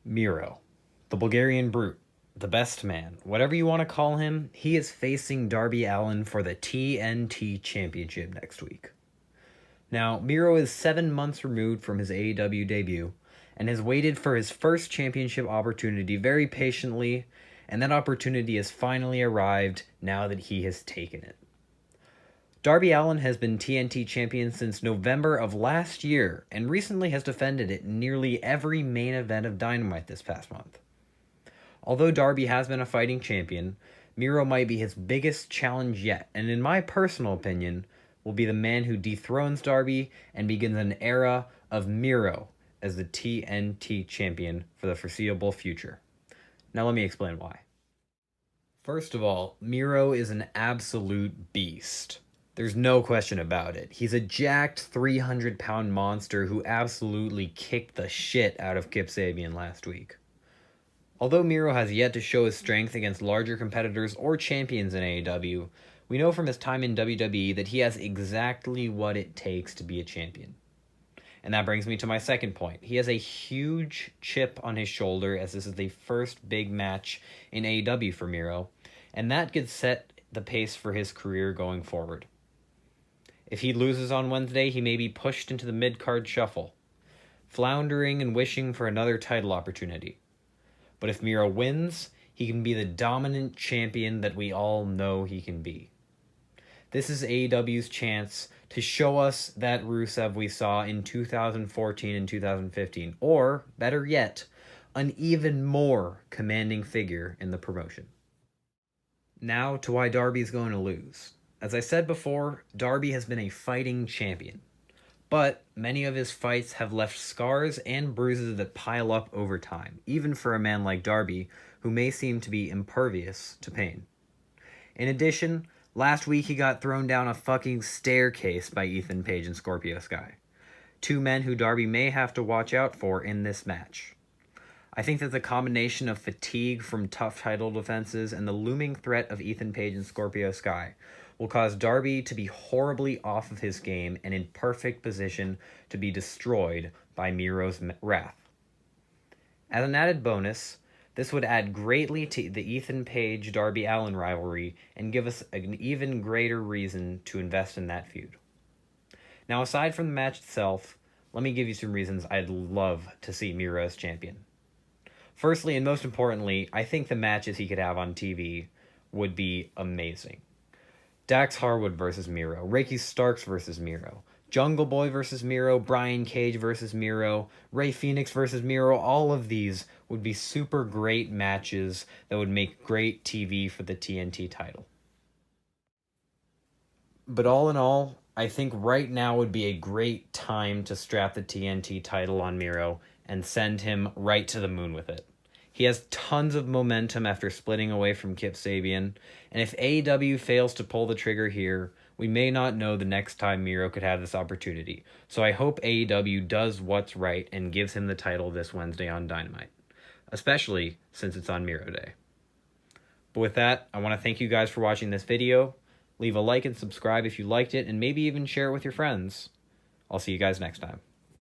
Miro, the Bulgarian Brute, the best man, whatever you want to call him, he is facing Darby Allin for the TNT Championship next week. Now, Miro is 7 months removed from his AEW debut and has waited for his first championship opportunity very patiently, and that opportunity has finally arrived now that he has taken it. Darby Allin has been TNT champion since November of last year and recently has defended it in nearly every main event of Dynamite this past month. Although Darby has been a fighting champion, Miro might be his biggest challenge yet, and in my personal opinion, will be the man who dethrones Darby and begins an era of Miro as the TNT champion for the foreseeable future. Now let me explain why. First of all, Miro is an absolute beast. There's no question about it. He's a jacked 300-pound monster who absolutely kicked the shit out of Kip Sabian last week. Although Miro has yet to show his strength against larger competitors or champions in AEW, we know from his time in WWE that he has exactly what it takes to be a champion. And that brings me to my second point. He has a huge chip on his shoulder as this is the first big match in AEW for Miro, and that could set the pace for his career going forward. If he loses on Wednesday, he may be pushed into the mid-card shuffle, floundering and wishing for another title opportunity. But if Miro wins, he can be the dominant champion that we all know he can be. This is AEW's chance to show us that Rusev we saw in 2014 and 2015, or, better yet, an even more commanding figure in the promotion. Now to why Darby's going to lose. As I said before, Darby has been a fighting champion, but many of his fights have left scars and bruises that pile up over time, even for a man like Darby, who may seem to be impervious to pain. In addition, last week he got thrown down a fucking staircase by Ethan Page and Scorpio Sky, two men who Darby may have to watch out for in this match. I think that the combination of fatigue from tough title defenses and the looming threat of Ethan Page and Scorpio Sky will cause Darby to be horribly off of his game and in perfect position to be destroyed by Miro's wrath. As an added bonus, this would add greatly to the Ethan Page-Darby Allin rivalry and give us an even greater reason to invest in that feud. Now, aside from the match itself, let me give you some reasons I'd love to see Miro as champion. Firstly, and most importantly, I think the matches he could have on TV would be amazing. Dax Harwood versus Miro, Ricky Starks versus Miro, Jungle Boy versus Miro, Brian Cage versus Miro, Ray Phoenix versus Miro, all of these would be super great matches that would make great TV for the TNT title. But all in all, I think right now would be a great time to strap the TNT title on Miro and send him right to the moon with it. He has tons of momentum after splitting away from Kip Sabian, and if AEW fails to pull the trigger here, we may not know the next time Miro could have this opportunity. So I hope AEW does what's right and gives him the title this Wednesday on Dynamite, especially since it's on Miro Day. But with that, I want to thank you guys for watching this video. Leave a like and subscribe if you liked it, and maybe even share it with your friends. I'll see you guys next time.